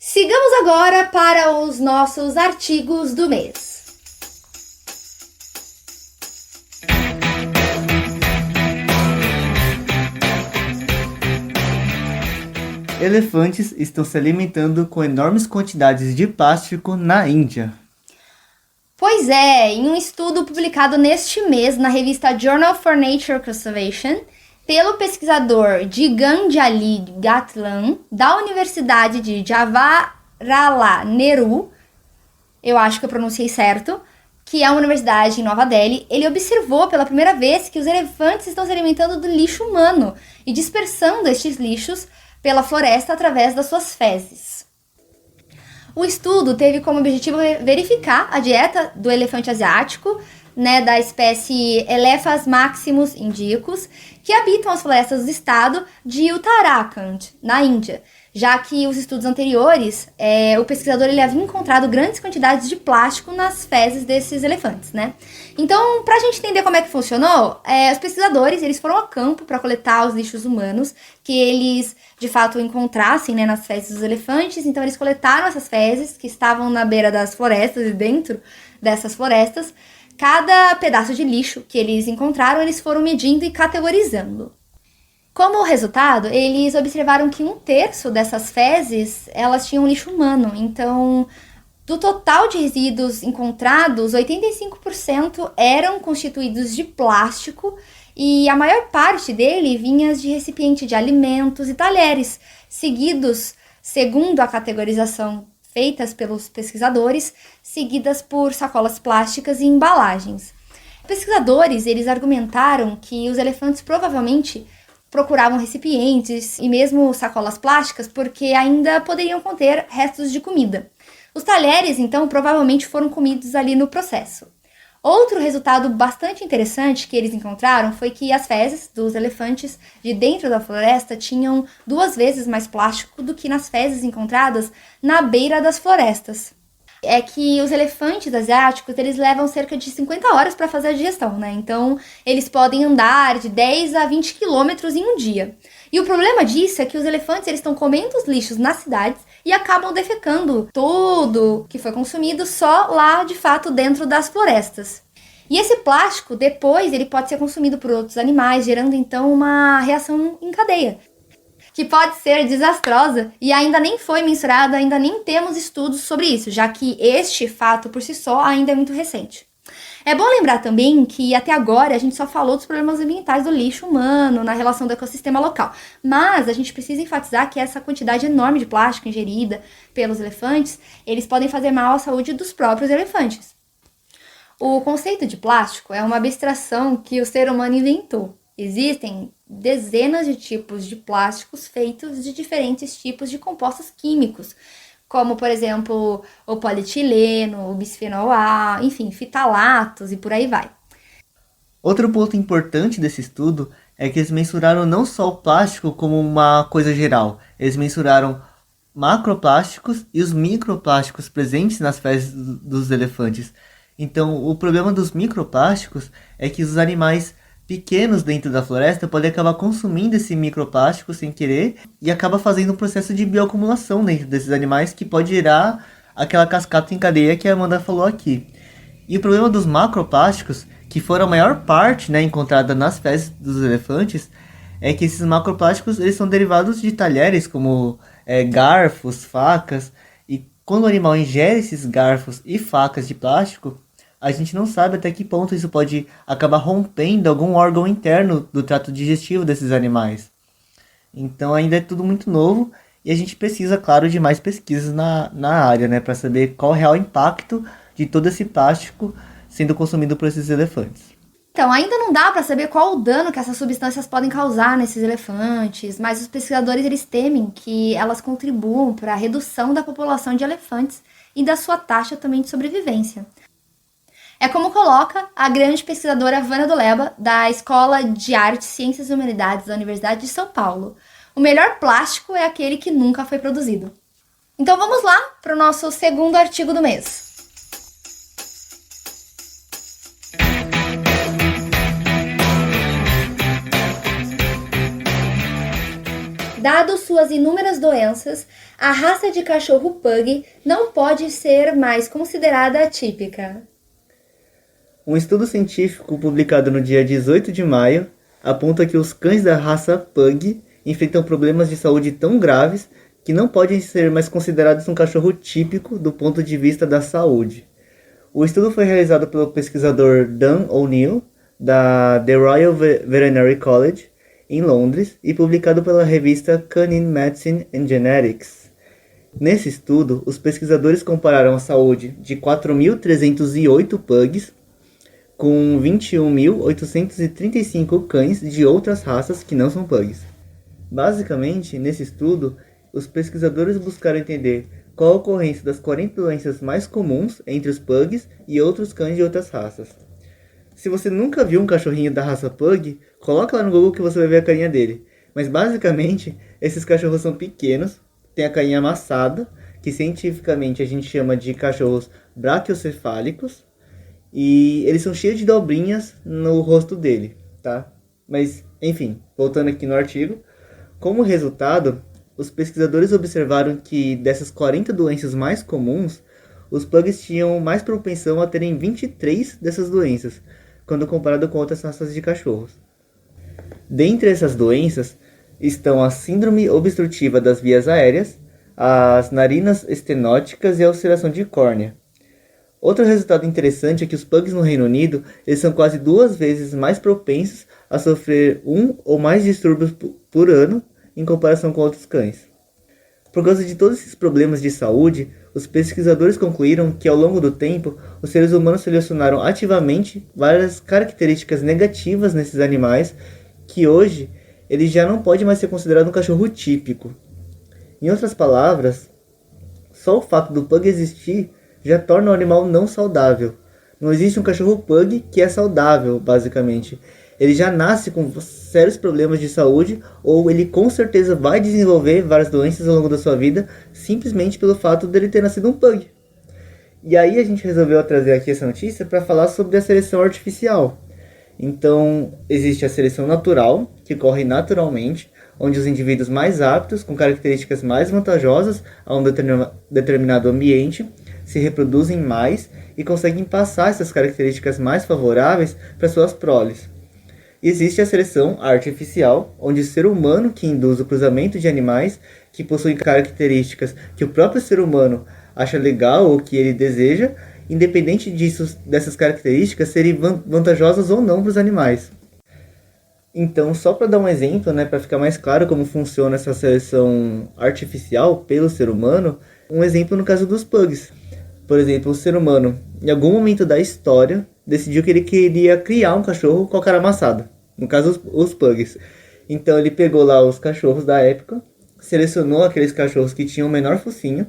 Sigamos agora para os nossos artigos do mês. Elefantes estão se alimentando com enormes quantidades de plástico na Índia. Pois é, em um estudo publicado neste mês na revista Journal for Nature Conservation, pelo pesquisador Giganjali Gatlan, da Universidade de Jawaharlal Nehru, eu acho que eu pronunciei certo, que é uma universidade em Nova Delhi, ele observou pela primeira vez que os elefantes estão se alimentando do lixo humano e dispersando estes lixos pela floresta através das suas fezes. O estudo teve como objetivo verificar a dieta do elefante asiático, da espécie Elephas maximus indicus, que habitam as florestas do estado de Uttarakhand, na Índia, já que os estudos anteriores, o pesquisador ele havia encontrado grandes quantidades de plástico nas fezes desses elefantes, Então, para a gente entender como é que funcionou, os pesquisadores eles foram a campo para coletar os lixos humanos que eles, de fato, encontrassem nas fezes dos elefantes. Então, eles coletaram essas fezes que estavam na beira das florestas e dentro dessas florestas. Cada pedaço de lixo que eles encontraram, eles foram medindo e categorizando. Como resultado, eles observaram que 1/3 dessas fezes, elas tinham lixo humano. Então, do total de resíduos encontrados, 85% eram constituídos de plástico e a maior parte dele vinha de recipiente de alimentos e talheres, seguidos, segundo a categorização feitas pelos pesquisadores, seguidas por sacolas plásticas e embalagens. Os pesquisadores, eles argumentaram que os elefantes provavelmente procuravam recipientes e mesmo sacolas plásticas porque ainda poderiam conter restos de comida. Os talheres, então, provavelmente foram comidos ali no processo. Outro resultado bastante interessante que eles encontraram foi que as fezes dos elefantes de dentro da floresta tinham 2 vezes mais plástico do que nas fezes encontradas na beira das florestas. É que os elefantes asiáticos, eles levam cerca de 50 horas para fazer a digestão, Então, eles podem andar de 10 a 20 quilômetros em um dia. E o problema disso é que os elefantes, eles estão comendo os lixos nas cidades e acabam defecando tudo que foi consumido só lá, de fato, dentro das florestas. E esse plástico, depois, ele pode ser consumido por outros animais, gerando, então, uma reação em cadeia, que pode ser desastrosa e ainda nem foi mensurada, ainda nem temos estudos sobre isso, já que este fato por si só ainda é muito recente. É bom lembrar também que até agora a gente só falou dos problemas ambientais do lixo humano na relação do ecossistema local, mas a gente precisa enfatizar que essa quantidade enorme de plástico ingerida pelos elefantes, eles podem fazer mal à saúde dos próprios elefantes. O conceito de plástico é uma abstração que o ser humano inventou. Existem dezenas de tipos de plásticos feitos de diferentes tipos de compostos químicos, como, por exemplo, o polietileno, o bisfenol A, enfim, fitalatos e por aí vai. Outro ponto importante desse estudo é que eles mensuraram não só o plástico como uma coisa geral, eles mensuraram macroplásticos e os microplásticos presentes nas fezes dos elefantes. Então, o problema dos microplásticos é que os animais pequenos dentro da floresta podem acabar consumindo esse microplástico sem querer e acaba fazendo um processo de bioacumulação dentro desses animais que pode gerar aquela cascata em cadeia que a Amanda falou aqui. E o problema dos macroplásticos, que foram a maior parte encontrada nas fezes dos elefantes, é que esses macroplásticos eles são derivados de talheres como garfos, facas, e quando o animal ingere esses garfos e facas de plástico, a gente não sabe até que ponto isso pode acabar rompendo algum órgão interno do trato digestivo desses animais. Então ainda é tudo muito novo e a gente precisa, claro, de mais pesquisas na área, para saber qual é o real impacto de todo esse plástico sendo consumido por esses elefantes. Então, ainda não dá para saber qual o dano que essas substâncias podem causar nesses elefantes, mas os pesquisadores eles temem que elas contribuam para a redução da população de elefantes e da sua taxa também de sobrevivência. É como coloca a grande pesquisadora Vânia Doleba, da Escola de Artes, Ciências e Humanidades da Universidade de São Paulo. O melhor plástico é aquele que nunca foi produzido. Então vamos lá para o nosso segundo artigo do mês. Dado suas inúmeras doenças, a raça de cachorro Pug não pode ser mais considerada atípica. Um estudo científico publicado no dia 18 de maio aponta que os cães da raça Pug enfrentam problemas de saúde tão graves que não podem ser mais considerados um cachorro típico do ponto de vista da saúde. O estudo foi realizado pelo pesquisador Dan O'Neill, da The Royal Veterinary College, em Londres, e publicado pela revista Canine Medicine and Genetics. Nesse estudo, os pesquisadores compararam a saúde de 4.308 pugs com 21.835 cães de outras raças que não são pugs. Basicamente, nesse estudo, os pesquisadores buscaram entender qual a ocorrência das 40 doenças mais comuns entre os pugs e outros cães de outras raças. Se você nunca viu um cachorrinho da raça Pug, coloca lá no Google que você vai ver a carinha dele. Mas basicamente, esses cachorros são pequenos, têm a carinha amassada, que cientificamente a gente chama de cachorros braquiocefálicos, e eles são cheios de dobrinhas no rosto dele, tá? Mas, enfim, voltando aqui no artigo, como resultado, os pesquisadores observaram que dessas 40 doenças mais comuns, os pugs tinham mais propensão a terem 23 dessas doenças, quando comparado com outras raças de cachorros. Dentre essas doenças estão a síndrome obstrutiva das vias aéreas, as narinas estenóticas e a ulceração de córnea. Outro resultado interessante é que os pugs no Reino Unido eles são quase 2 vezes mais propensos a sofrer um ou mais distúrbios por ano em comparação com outros cães. Por causa de todos esses problemas de saúde, os pesquisadores concluíram que ao longo do tempo, os seres humanos selecionaram ativamente várias características negativas nesses animais que hoje ele já não pode mais ser considerado um cachorro típico. Em outras palavras, só o fato do pug existir já torna o animal não saudável. Não existe um cachorro pug que é saudável, basicamente. Ele já nasce com sérios problemas de saúde ou ele com certeza vai desenvolver várias doenças ao longo da sua vida simplesmente pelo fato dele ter nascido um pug. E aí a gente resolveu trazer aqui essa notícia para falar sobre a seleção artificial. Então, existe a seleção natural, que ocorre naturalmente, onde os indivíduos mais aptos, com características mais vantajosas a um determinado ambiente, se reproduzem mais e conseguem passar essas características mais favoráveis para suas proles. Existe a seleção artificial, onde o ser humano que induz o cruzamento de animais que possuem características que o próprio ser humano acha legal ou que ele deseja, independente dessas características serem vantajosas ou não para os animais. Então, só para dar um exemplo, para ficar mais claro como funciona essa seleção artificial pelo ser humano, um exemplo no caso dos pugs. Por exemplo, o ser humano, em algum momento da história, decidiu que ele queria criar um cachorro com a cara amassada. No caso, os pugs. Então ele pegou lá os cachorros da época, selecionou aqueles cachorros que tinham o menor focinho,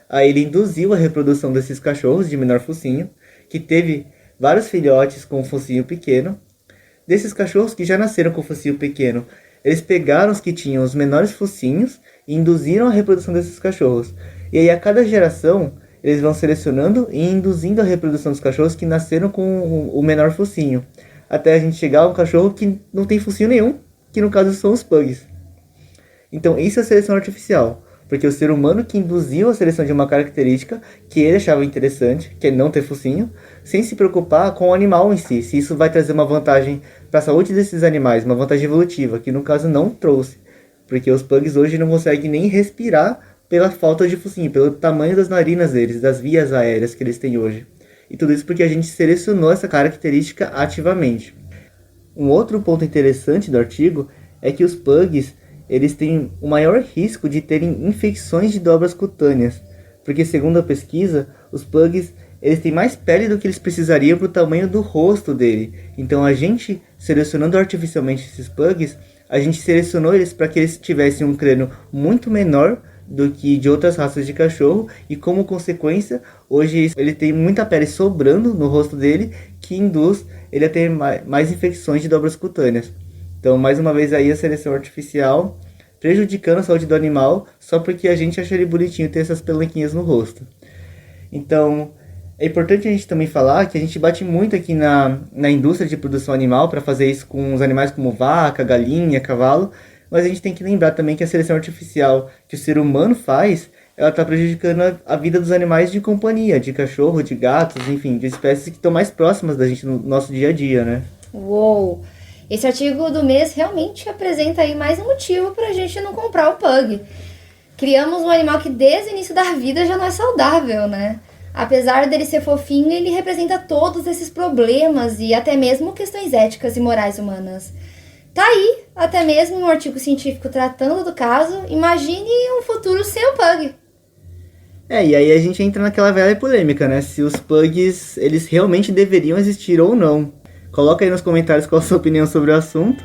aí ele induziu a reprodução desses cachorros de menor focinho, que teve vários filhotes com focinho pequeno. Desses cachorros que já nasceram com focinho pequeno, eles pegaram os que tinham os menores focinhos e induziram a reprodução desses cachorros. E aí a cada geração, eles vão selecionando e induzindo a reprodução dos cachorros que nasceram com o menor focinho, até a gente chegar a um cachorro que não tem focinho nenhum, que no caso são os pugs. Então isso é seleção artificial, porque o ser humano que induziu a seleção de uma característica que ele achava interessante, que é não ter focinho, sem se preocupar com o animal em si, se isso vai trazer uma vantagem para a saúde desses animais, uma vantagem evolutiva, que no caso não trouxe, porque os pugs hoje não conseguem nem respirar pela falta de focinho, pelo tamanho das narinas deles, das vias aéreas que eles têm hoje. E tudo isso porque a gente selecionou essa característica ativamente. Um outro ponto interessante do artigo é que os pugs eles têm o maior risco de terem infecções de dobras cutâneas, porque segundo a pesquisa, os pugs eles têm mais pele do que eles precisariam para o tamanho do rosto dele. Então a gente, selecionando artificialmente esses pugs, a gente selecionou eles para que eles tivessem um crânio muito menor do que de outras raças de cachorro, e como consequência, hoje ele tem muita pele sobrando no rosto dele, que induz ele a ter mais infecções de dobras cutâneas. Então, mais uma vez aí a seleção artificial prejudicando a saúde do animal, só porque a gente acha ele bonitinho ter essas pelanquinhas no rosto. Então, é importante a gente também falar que a gente bate muito aqui na indústria de produção animal para fazer isso com os animais como vaca, galinha, cavalo, Mas a gente tem que lembrar também que a seleção artificial que o ser humano faz, ela está prejudicando a vida dos animais de companhia, de cachorro, de gatos, enfim, de espécies que estão mais próximas da gente no nosso dia a dia, né? Uou! Esse artigo do mês realmente apresenta aí mais um motivo para a gente não comprar o pug. Criamos um animal que desde o início da vida já não é saudável, né? Apesar dele ser fofinho, ele representa todos esses problemas e até mesmo questões éticas e morais humanas. Tá aí, até mesmo um artigo científico tratando do caso. Imagine um futuro sem o pug. E aí a gente entra naquela velha polêmica, né? Se os pugs, eles realmente deveriam existir ou não. Coloca aí nos comentários qual a sua opinião sobre o assunto.